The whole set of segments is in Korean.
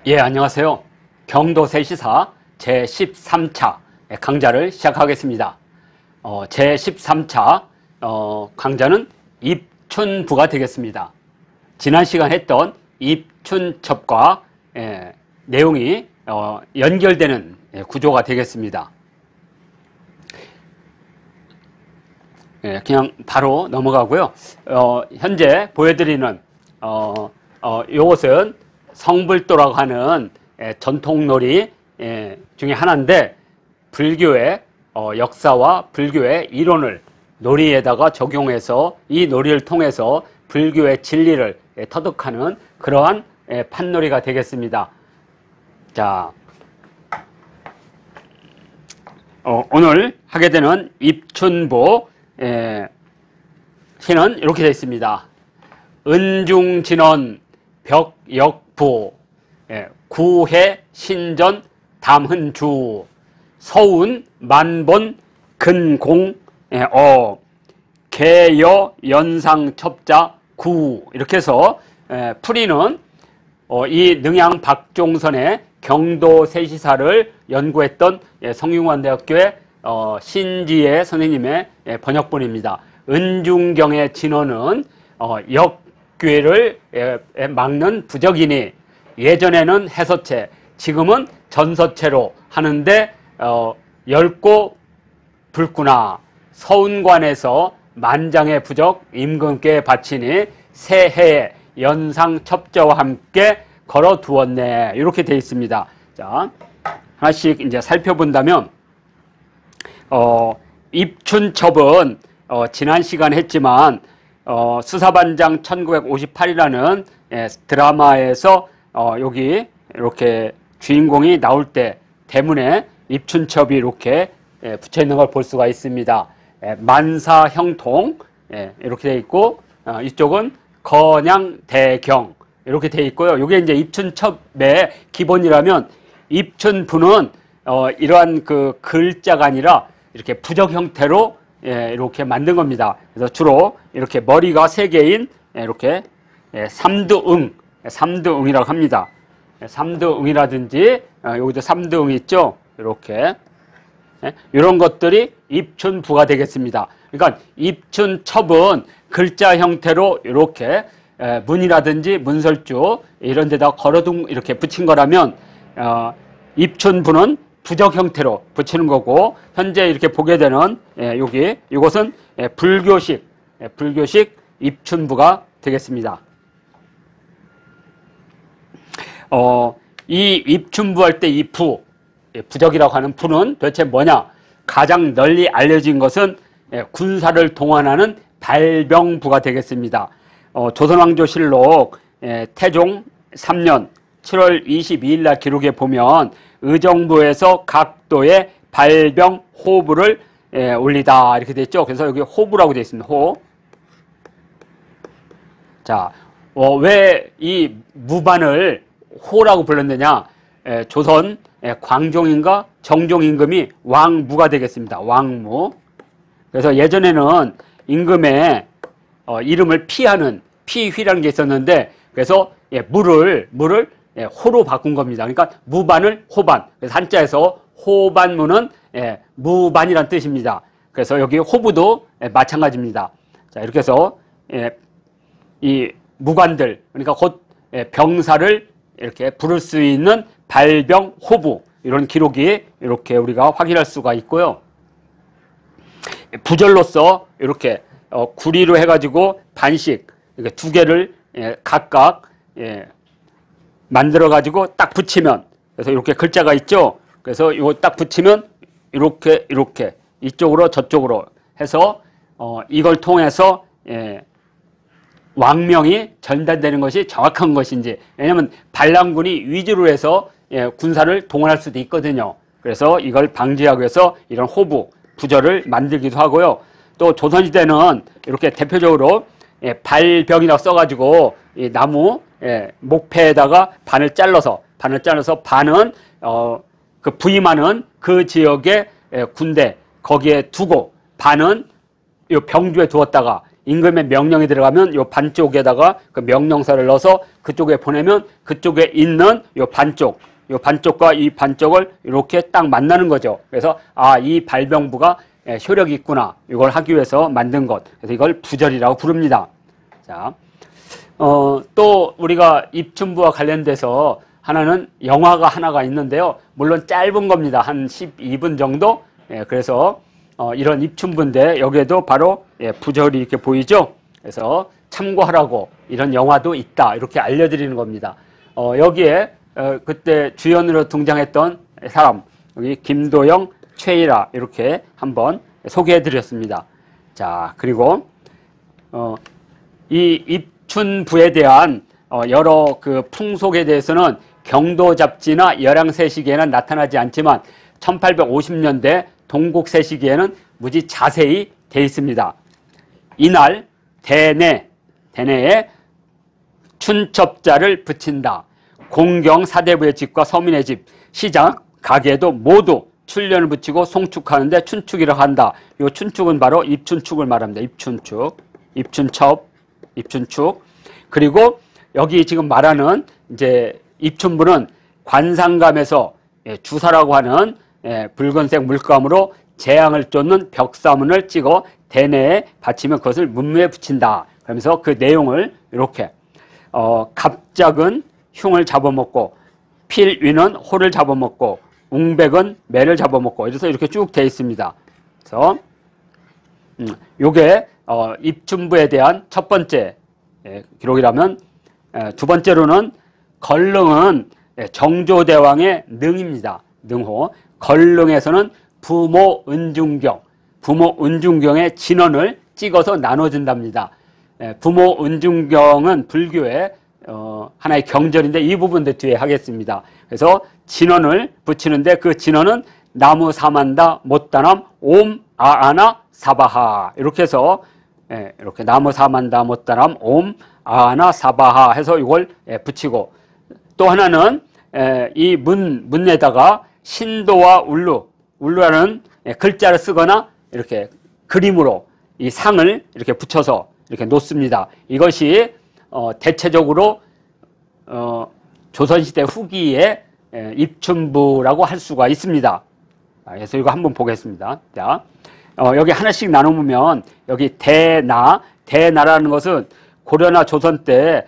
예, 안녕하세요. 경도세시사 제13차 강좌를 시작하겠습니다. 제13차 강좌는 입춘부가 되겠습니다. 지난 시간 했던 입춘첩과 내용이 연결되는 구조가 되겠습니다. 그냥 바로 넘어가고요. 현재 보여드리는 이것은 성불도라고 하는 전통놀이 중에 하나인데, 불교의 역사와 불교의 이론을 놀이에다가 적용해서 이 놀이를 통해서 불교의 진리를 터득하는 그러한 판놀이가 되겠습니다. 자, 오늘 하게 되는 입춘부 시는 이렇게 되어 있습니다. 은중진원 벽역부 구해 신전 담흔주 서운 만본 근공 개여 연상 첩자 구, 이렇게 해서 풀이는 이 능양 박종선의 경도세시사를 연구했던 성균관대학교의 신지혜 선생님의 번역본입니다. 은중경의 진원은 역괴를 막는 부적이니 예전에는 해서체, 지금은 전서체로 하는데 엷고 붉구나. 서운관에서 만장의 부적 임금께 바치니 새해에 연상 첩자와 함께 걸어두었네. 이렇게 되어 있습니다. 자, 하나씩 이제 살펴본다면, 입춘첩은 지난 시간에 했지만 수사반장 1958이라는 드라마에서 여기 이렇게 주인공이 나올 때 대문에 입춘첩이 이렇게 붙여 있는 걸 볼 수가 있습니다. 만사형통 이렇게 되어 있고, 이쪽은 건양대경 이렇게 되어 있고요. 이게 이제 입춘첩의 기본이라면, 입춘부는 이러한 그 글자가 아니라 이렇게 부적 형태로 이렇게 만든 겁니다. 그래서 주로 이렇게 머리가 3개인 이렇게 삼두응이라고 합니다. 삼두응이라든지 여기도 삼두응이 있죠. 이렇게 이런 것들이 입춘부가 되겠습니다. 그러니까 입춘첩은 글자 형태로 이렇게 문이라든지 문설주 이런 데다 걸어둔 이렇게 붙인 거라면, 입춘부는 부적 형태로 붙이는 거고, 현재 이렇게 보게 되는 여기 이것은 불교식 입춘부가 되겠습니다. 이 입춘부 할 때 이 부적이라고 하는 부는 도대체 뭐냐? 가장 널리 알려진 것은 군사를 동원하는 발병부가 되겠습니다. 조선왕조실록 태종 3년 7월 22일 날 기록에 보면 의정부에서 각도의 발병 호부를 올리다 이렇게 됐죠. 그래서 여기 호부라고 되어 있습니다. 호. 자, 왜 이 무반을 호라고 불렀느냐? 조선 광종인가 정종 임금이 왕무가 되겠습니다. 왕무. 그래서 예전에는 임금의 이름을 피하는 피휘라는 게 있었는데, 그래서 무를 호로 바꾼 겁니다. 그러니까 무반을 호반. 그래서 한자에서 호반무는 무반이란 뜻입니다. 그래서 여기 호부도 마찬가지입니다. 자, 이렇게 해서 이 무관들, 그러니까 곧 병사를 이렇게 부를 수 있는 발병 호부, 이런 기록이 이렇게 우리가 확인할 수가 있고요. 부절로서 이렇게 구리로 해가지고 반씩 이렇게 2개를 각각 만들어 가지고 딱 붙이면, 그래서 이렇게 글자가 있죠. 그래서 이거 딱 붙이면 이렇게 이쪽으로 저쪽으로 해서 이걸 통해서 왕명이 전달되는 것이 정확한 것인지, 왜냐하면 반란군이 위주로 해서 군사를 동원할 수도 있거든요. 그래서 이걸 방지하기 위해서 이런 호부, 부절을 만들기도 하고요. 또 조선시대는 이렇게 대표적으로 발병이라고 써가지고 이 나무 목패에다가 반을 잘라서 반은 그 부임하는 그 지역의 군대 거기에 두고, 반은 이 병주에 두었다가 임금의 명령이 들어가면 요 반쪽에다가 그 명령서를 넣어서 그쪽에 보내면 그쪽에 있는 요 반쪽과 이 반쪽을 이렇게 딱 만나는 거죠. 그래서 이 발병부가 효력이 있구나. 이걸 하기 위해서 만든 것. 그래서 이걸 부절이라고 부릅니다. 자, 또 우리가 입춘부와 관련돼서 하나는 영화가 하나가 있는데요. 물론 짧은 겁니다. 한 12분 정도. 그래서 이런 입춘부인데 여기에도 바로 부절이 이렇게 보이죠. 그래서 참고하라고 이런 영화도 있다. 이렇게 알려드리는 겁니다. 여기에 그때 주연으로 등장했던 사람 여기 김도영, 최일아 이렇게 한번 소개해드렸습니다. 자, 그리고 이 입춘부에 대한 여러 그 풍속에 대해서는 경도잡지나 열왕세시기에는 나타나지 않지만 1850년대 동국세시기에는 무지 자세히 되어 있습니다. 이날 대내에 춘첩자를 붙인다. 공경 사대부의 집과 서민의 집, 시장, 가게에도 모두 춘련을 붙이고 송축하는데 춘축이라고 한다. 이 춘축은 바로 입춘축을 말합니다. 입춘축, 입춘첩, 입춘축. 그리고 여기 지금 말하는 이제 입춘부는 관상감에서 주사라고 하는 붉은색 물감으로 재앙을 쫓는 벽사문을 찍어 대내에 받치면 그것을 문무에 붙인다. 그러면서 그 내용을 이렇게 갑작은 흉을 잡아먹고 필위는 호를 잡아먹고 웅백은 매를 잡아먹고 이래서 이렇게 쭉 되어 있습니다. 그래서 요게 입춘부에 대한 첫 번째 기록이라면 두 번째로는 걸릉은 정조대왕의 능입니다. 능호. 걸릉에서는 부모 은중경의 진언을 찍어서 나눠준답니다. 부모 은중경은 불교의 하나의 경전인데 이 부분도 뒤에 하겠습니다. 그래서 진언을 붙이는데 그 진언은 나무 사만다 못다남 옴 아아나 사바하 이렇게 해서 이렇게 나무 사만다 못다남 옴 아아나 사바하 해서 이걸 붙이고 또 하나는 이 문에다가 신도와 울루라는 글자를 쓰거나 이렇게 그림으로 이 상을 이렇게 붙여서 이렇게 놓습니다. 이것이 대체적으로 조선시대 후기에 입춘부라고 할 수가 있습니다. 그래서 이거 한번 보겠습니다. 자, 여기 하나씩 나누면 여기 대나라는 것은 고려나 조선 때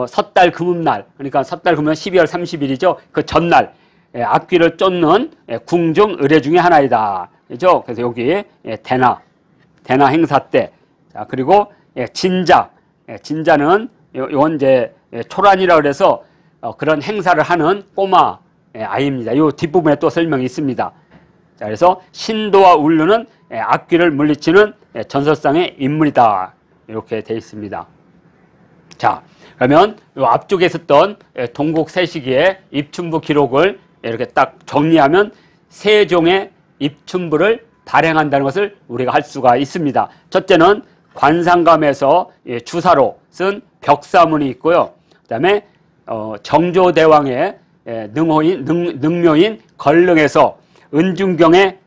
섣달 금음날, 그러니까 섣달 금음은 12월 30일이죠. 그 전날 악귀를 쫓는 궁중 의례 중에 하나이다. 그죠? 그래서 여기 대나 행사 때. 자, 그리고 진자는 이건 이제 초란이라 그래서 그런 행사를 하는 꼬마 아이입니다. 이 뒷부분에 또 설명이 있습니다. 자, 그래서 신도와 울루는 악귀를 물리치는 전설상의 인물이다. 이렇게 되어 있습니다. 자, 그러면 이 앞쪽에 있었던 동국세시기의 입춘부 기록을 이렇게 딱 정리하면 세종의 입춘부를 발행한다는 것을 우리가 할 수가 있습니다. 첫째는 관상감에서 주사로 쓴 벽사문이 있고요. 그 다음에 정조대왕의 능묘인 걸릉에서 은중경의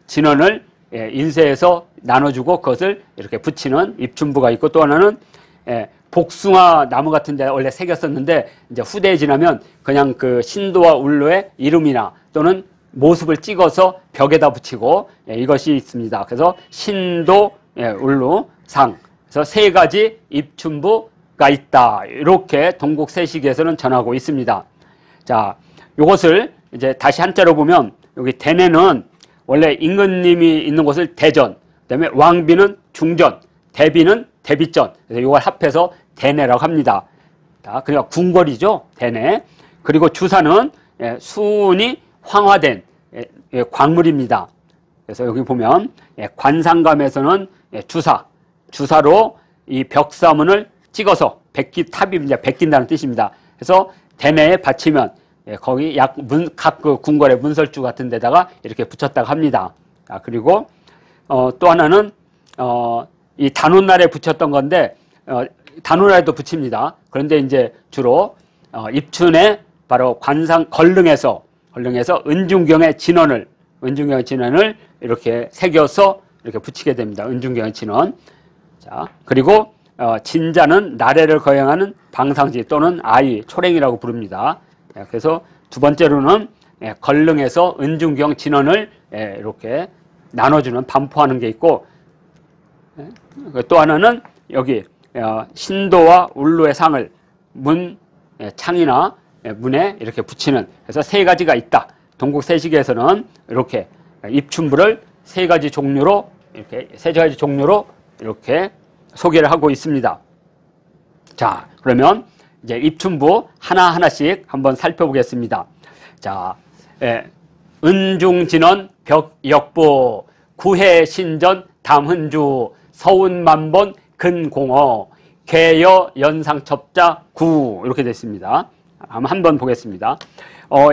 진언을 인쇄해서 나눠주고 그것을 이렇게 붙이는 입춘부가 있고 또 하나는 복숭아 나무 같은 데 원래 새겼었는데 이제 후대에 지나면 그냥 그 신도와 울루의 이름이나 또는 모습을 찍어서 벽에다 붙이고 이것이 있습니다. 그래서 신도, 울루, 상. 그래서 세 가지 입춘부가 있다. 이렇게 동국세시기에서는 전하고 있습니다. 자, 요것을 이제 다시 한자로 보면 여기 대내는 원래 임금님이 있는 곳을 대전, 그다음에 왕비는 중전, 대비는 대비전. 그래서 이걸 합해서 대내라고 합니다. 자, 그러니까 궁궐이죠. 대내. 그리고 주사는 수운이 황화된 광물입니다. 그래서 여기 보면 관상감에서는 주사로 이 벽사문을 찍어서 베낀 베낀다는 뜻입니다. 그래서 대내에 받치면 거기 각 그 궁궐의 문설주 같은 데다가 이렇게 붙였다고 합니다. 자, 그리고 또 하나는 이 단오날에 붙였던 건데 단오날에도 붙입니다. 그런데 이제 주로 입춘에 바로 걸릉에서 은중경의 진언을 이렇게 새겨서 이렇게 붙이게 됩니다. 은중경의 진원. 자, 그리고 진자는 나래를 거행하는 방상지 또는 아이, 초랭이라고 부릅니다. 그래서 두 번째로는 걸릉에서 은중경 진원을 이렇게 나눠주는 반포하는 게 있고, 또 하나는 여기 신도와 울루의 상을 창이나 문에 이렇게 붙이는, 그래서 세 가지가 있다. 동국세시계에서는 이렇게 입춘부를 세 가지 종류로 이렇게 소개를 하고 있습니다. 자, 그러면 이제 입춘부 하나하나씩 한번 살펴보겠습니다. 자, 은중진원 벽역부 구해신전 담흔주 서운만본 근공어 개여 연상첩자 구 이렇게 됐습니다. 한번 보겠습니다.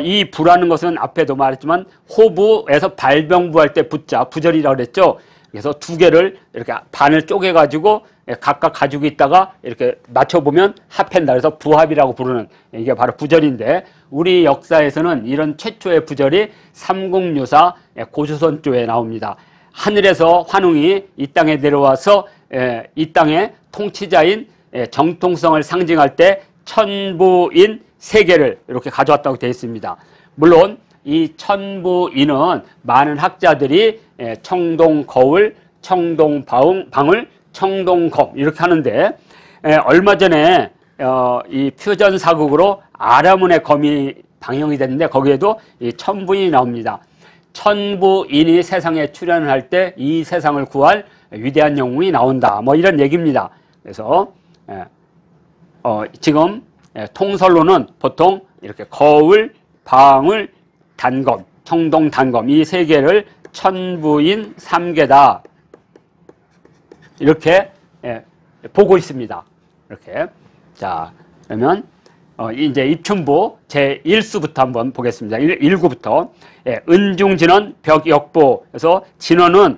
이 부라는 것은 앞에도 말했지만 호부에서 발병부할 때 부자 부절이라고 그랬죠. 그래서 두 개를 이렇게 반을 쪼개 가지고 각각 가지고 있다가 이렇게 맞춰보면 합한다. 그래서 부합이라고 부르는, 이게 바로 부절인데, 우리 역사에서는 이런 최초의 부절이 삼국유사 고조선조에 나옵니다. 하늘에서 환웅이 이 땅에 내려와서 이 땅의 통치자인 정통성을 상징할 때 천부인 세 개를 이렇게 가져왔다고 되어 있습니다. 물론 이 천부인은 많은 학자들이 청동거울, 청동방울, 청동검 이렇게 하는데, 얼마 전에 이 표전사극으로 아라문의 검이 방영이 됐는데 거기에도 이 천부인이 나옵니다. 천부인이 세상에 출연을 할 때 이 세상을 구할 위대한 영웅이 나온다, 뭐 이런 얘기입니다. 그래서 지금 통설로는 보통 이렇게 거울, 방울, 단검, 청동 단검 이 세 개를 천부인 3개다 이렇게 보고 있습니다. 이렇게. 자, 그러면 이제 입춘부 제 1수부터 한번 보겠습니다. 1구부터 은중진원 벽역부. 그래서 진원은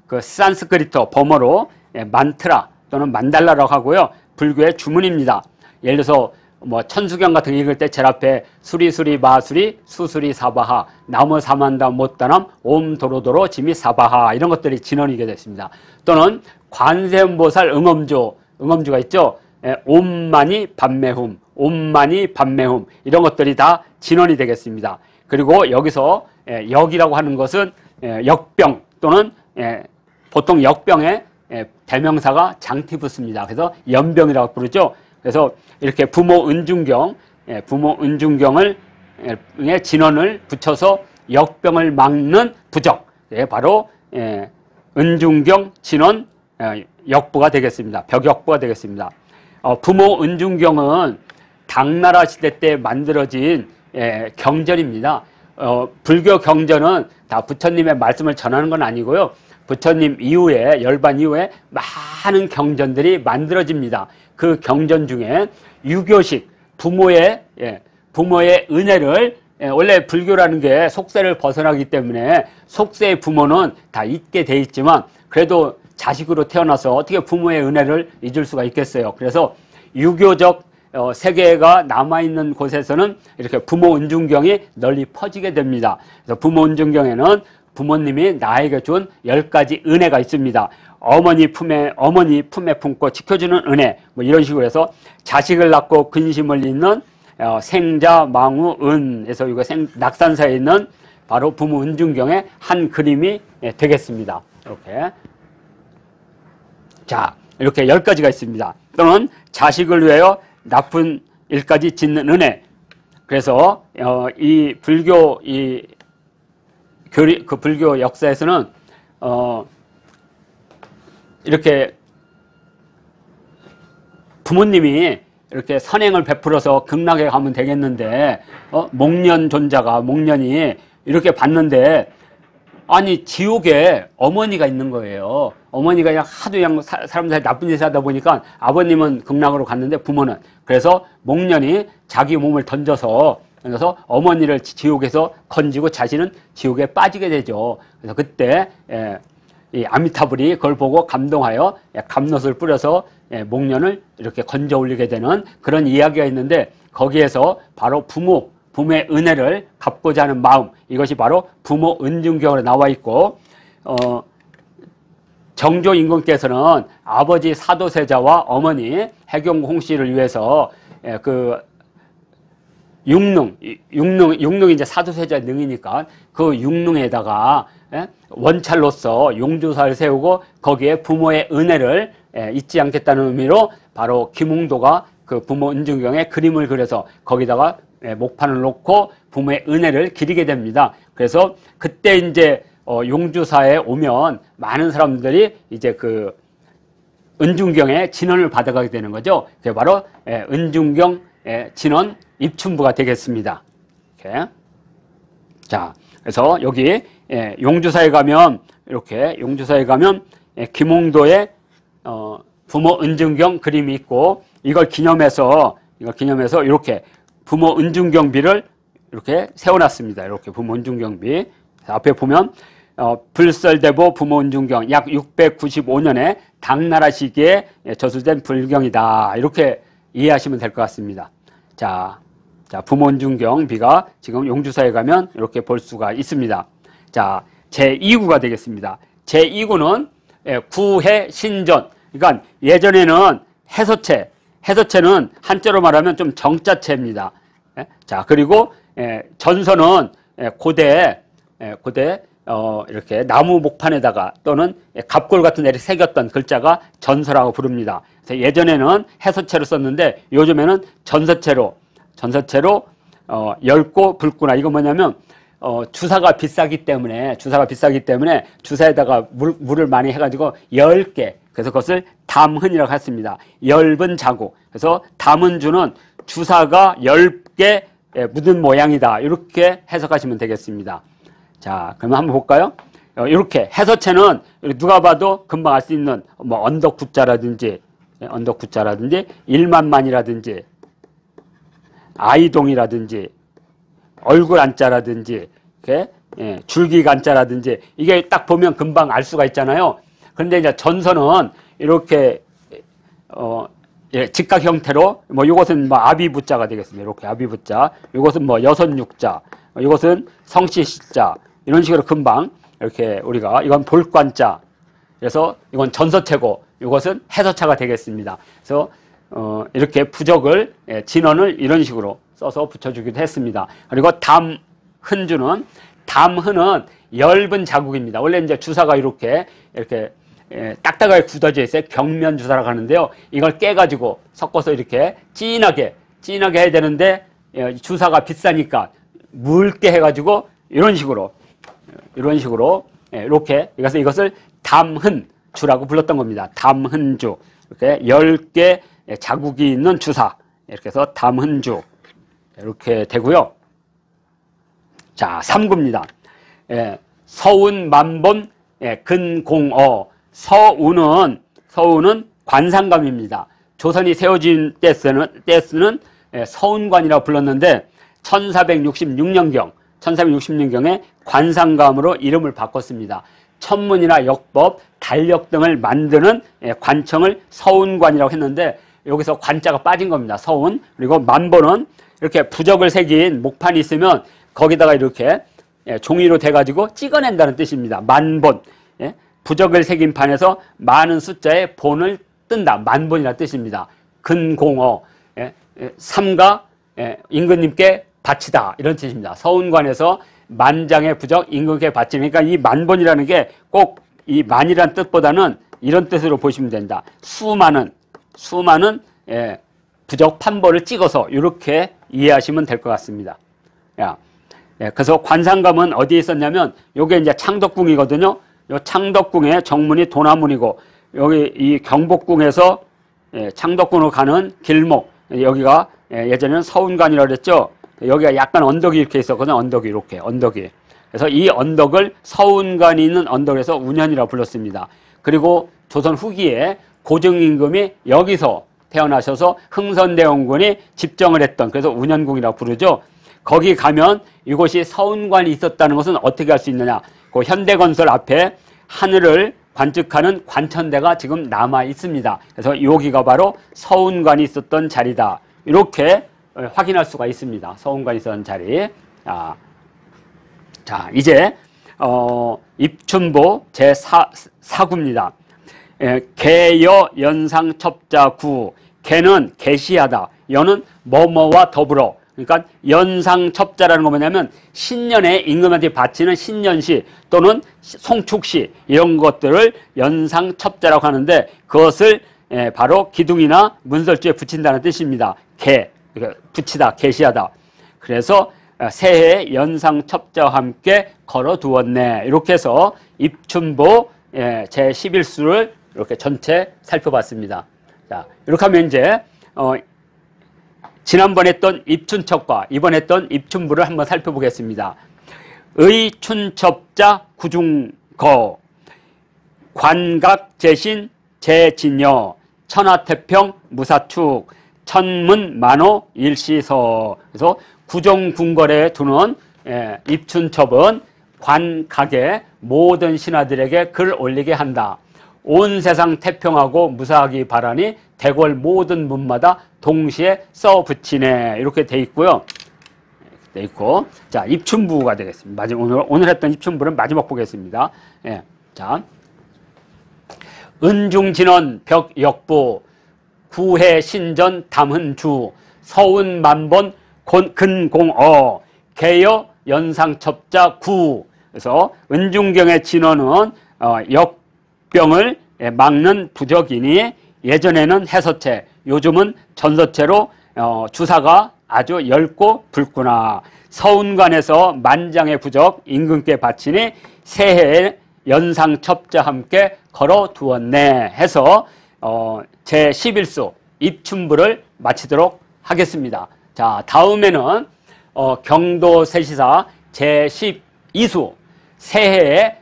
그 산스크리트 범어로 만트라 또는 만달라라고 하고요. 불교의 주문입니다. 예를 들어서 뭐 천수경 같은 거 읽을 때 제일 앞에 수리수리 마수리 수수리 사바하 나무 사만다 못다남 옴 도로도로 지미 사바하 이런 것들이 진원이게 됐습니다. 또는 관세음보살 응엄주가 있죠. 옴만이 반매훔, 옴만이 반매훔 이런 것들이 다 진원이 되겠습니다. 그리고 여기서 역이라고 하는 것은 역병 또는 보통 역병의 대명사가 장티푸스입니다. 그래서 연병이라고 부르죠. 그래서 이렇게 부모 은중경을 진원을 붙여서 역병을 막는 부적, 바로 은중경 진원 역부가 되겠습니다. 벽역부가 되겠습니다. 부모 은중경은 당나라 시대 때 만들어진 경전입니다. 불교 경전은 다 부처님의 말씀을 전하는 건 아니고요. 부처님 이후에 열반 이후에 많은 경전들이 만들어집니다. 그 경전 중에 유교식 부모의 은혜를, 원래 불교라는 게 속세를 벗어나기 때문에 속세의 부모는 다 잊게 돼 있지만 그래도 자식으로 태어나서 어떻게 부모의 은혜를 잊을 수가 있겠어요. 그래서 유교적 세계가 남아있는 곳에서는 이렇게 부모 은중경이 널리 퍼지게 됩니다. 그래서 부모 은중경에는 부모님이 나에게 준 10가지 은혜가 있습니다. 어머니 품에 품고 지켜주는 은혜, 뭐 이런 식으로 해서 자식을 낳고 근심을 잇는 생자 망우 은에서 이거 낙산사에 있는 바로 부모 은중경의 한 그림이 되겠습니다. 이렇게. 자, 이렇게 10가지가 있습니다. 또는 자식을 위하여 나쁜 일까지 짓는 은혜. 그래서 이 불교 그 불교 역사에서는 이렇게 부모님이 이렇게 선행을 베풀어서 극락에 가면 되겠는데 목련이 이렇게 봤는데 아니 지옥에 어머니가 있는 거예요. 어머니가 그냥 하도 그냥 사람들 나쁜 짓을 하다 보니까 아버님은 극락으로 갔는데 부모는, 그래서 목련이 자기 몸을 던져서 어머니를 지옥에서 건지고 자신은 지옥에 빠지게 되죠. 그래서 그때 이 아미타불이 그걸 보고 감동하여 감롯을 뿌려서 목련을 이렇게 건져 올리게 되는 그런 이야기가 있는데, 거기에서 바로 부모의 은혜를 갚고자 하는 마음, 이것이 바로 부모 은중경으로 나와 있고, 정조 임금 때서는 아버지 사도세자와 어머니 해경 홍씨를 위해서 그 육릉이 이제 사도세자의 능이니까 그 육릉에다가 원찰로서 용주사를 세우고 거기에 부모의 은혜를 잊지 않겠다는 의미로 바로 김웅도가 그 부모 은중경에 그림을 그려서 거기다가 목판을 놓고 부모의 은혜를 기리게 됩니다. 그래서 그때 이제 용주사에 오면 많은 사람들이 이제 그 은중경의 진언을 받아가게 되는 거죠. 그게 바로 은중경 진언 입춘부가 되겠습니다. 이렇게. 자, 그래서 여기 용주사에 가면 이렇게 용주사에 가면 김홍도의 부모 은중경 그림이 있고 이걸 기념해서 이렇게 부모 은중경비를 이렇게 세워놨습니다. 이렇게 부모 은중경비 앞에 보면 불설대보 부모 은중경 약 695년에 당나라 시기에 저수된 불경이다. 이렇게 이해하시면 될 것 같습니다. 자, 부모 은중경비가 지금 용주사에 가면 이렇게 볼 수가 있습니다. 자, 제2구가 되겠습니다. 제2구는 구해 신전. 그러니까 예전에는 해서체는 한자로 말하면 좀 정자체입니다. 자, 그리고 전서는 고대 이렇게 나무 목판에다가 또는 갑골 같은 데를 새겼던 글자가 전서라고 부릅니다. 그래서 예전에는 해서체로 썼는데 요즘에는 전서체로 엷고 붉구나. 이거 뭐냐면 주사가 비싸기 때문에 주사에다가 물을 많이 해가지고 10개. 그래서 그것을 담흔이라고 했습니다. 엷은 자국. 그래서 담흔주는 주사가 10개 묻은 모양이다. 이렇게 해석하시면 되겠습니다. 자, 그러면 한번 볼까요? 이렇게 해서체는 누가 봐도 금방 알 수 있는 뭐 언덕구자라든지 일만만이라든지 아이동이라든지 얼굴 안자라든지 이렇게 줄기간자라든지 이게 딱 보면 금방 알 수가 있잖아요. 그런데 이제 전서는 이렇게 직각 형태로 뭐 이것은 뭐 아비부자가 되겠습니다. 이렇게 아비부자, 이것은 뭐 여선육자, 이것은 성씨시자 이런 식으로 금방 이렇게 우리가 이건 볼관자. 그래서 이건 전서체고 이것은 해서차가 되겠습니다. 그래서 이렇게 부적을 진언을 이런 식으로 써서 붙여주기도 했습니다. 그리고 담흔주는 엷은 자국입니다. 원래 이제 주사가 이렇게 딱딱하게 굳어져 있어요. 경면 주사라고 하는데요. 이걸 깨가지고 섞어서 이렇게 진하게 해야 되는데 주사가 비싸니까 묽게 해가지고 이런 식으로 이렇게 그래서 이것을 담흔주라고 불렀던 겁니다. 담흔주 이렇게 10개 자국이 있는 주사 이렇게 해서 담흔주 이렇게 되고요. 자, 3구입니다. 서운 만본 근공어. 서운은 관상감입니다. 조선이 세워진 때 쓰는 서운관이라고 불렀는데 1466년경에 관상감으로 이름을 바꿨습니다. 천문이나 역법, 달력 등을 만드는 관청을 서운관이라고 했는데 여기서 관자가 빠진 겁니다. 서운. 그리고 만본은 이렇게 부적을 새긴 목판이 있으면 거기다가 이렇게 종이로 돼가지고 찍어낸다는 뜻입니다. 만본. 부적을 새긴 판에서 많은 숫자의 본을 뜬다. 만본이라는 뜻입니다. 근공어. 삼가 임금님께 바치다. 이런 뜻입니다. 서운관에서 만장의 부적 임금께 바치는. 그러니까 이 만본이라는 게 꼭 이 만이라는 뜻보다는 이런 뜻으로 보시면 된다. 수많은 부적 판본을 찍어서 이렇게 이해하시면 될 것 같습니다. 그래서 관상감은 어디에 있었냐면 요게 이제 창덕궁이거든요. 요 창덕궁의 정문이 도남문이고 여기 이 경복궁에서 창덕궁으로 가는 길목 여기가 예전에는 서운관이라고 그랬죠. 여기가 약간 언덕이 이렇게 있었거든요. 언덕이. 그래서 이 언덕을 서운관이 있는 언덕에서 운현이라고 불렀습니다. 그리고 조선 후기에 고종임금이 여기서 태어나셔서 흥선대원군이 집정을 했던 그래서 운현궁이라고 부르죠. 거기 가면 이곳이 서운관이 있었다는 것은 어떻게 알 수 있느냐. 그 현대건설 앞에 하늘을 관측하는 관천대가 지금 남아 있습니다. 그래서 여기가 바로 서운관이 있었던 자리다. 이렇게 확인할 수가 있습니다. 서운관이 있었던 자리. 자, 이제 입춘보 제4구입니다. 개여 연상 첩자 구. 개는 계시하다. 여는 뭐뭐와 더불어. 그러니까 연상 첩자라는 거 뭐냐면 신년에 임금한테 바치는 신년시 또는 송축시 이런 것들을 연상 첩자라고 하는데 그것을 바로 기둥이나 문설주에 붙인다는 뜻입니다. 개, 붙이다, 계시하다. 그래서 새해 연상 첩자와 함께 걸어두었네. 이렇게 해서 입춘보 제11수를 이렇게 전체 살펴봤습니다. 자, 이렇게 하면 이제 지난번에 했던 입춘첩과 이번에 했던 입춘부를 한번 살펴보겠습니다. 의춘첩자 구중거 관각재신 재진여 천하태평 무사축 천문만호 일시서. 그래서 구정궁궐에 두는 입춘첩은 관각의 모든 신하들에게 글 올리게 한다. 온 세상 태평하고 무사하기 바라니 대궐 모든 문마다 동시에 써 붙이네. 이렇게 돼 있고요. 돼 있고. 자, 입춘부가 되겠습니다. 오늘 했던 입춘부는 마지막 보겠습니다. 자. 은중진원 벽역부 구해 신전 담흔주 서운 만번 근공어 개여 연상첩자 구. 그래서 은중경의 진원은 역병을 막는 부적이니 예전에는 해서체, 요즘은 전서체로 주사가 아주 엷고 붉구나. 서운관에서 만장의 부적 임금께 바치니 새해에 연상첩자 함께 걸어두었네 해서 제11수 입춘부를 마치도록 하겠습니다. 자, 다음에는 경도세시사 제12수 새해에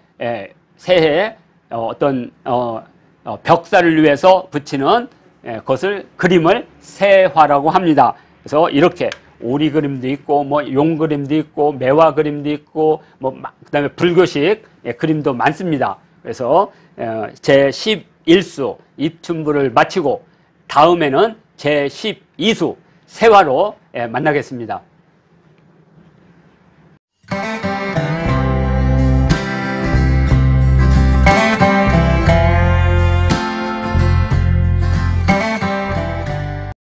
어떤 벽사를 위해서 붙이는 것을 그림을 세화라고 합니다. 그래서 이렇게 오리 그림도 있고 뭐 용 그림도 있고 매화 그림도 있고 뭐 그다음에 불교식 그림도 많습니다. 그래서 제11수 입춘부를 마치고 다음에는 제12수 세화로 만나겠습니다.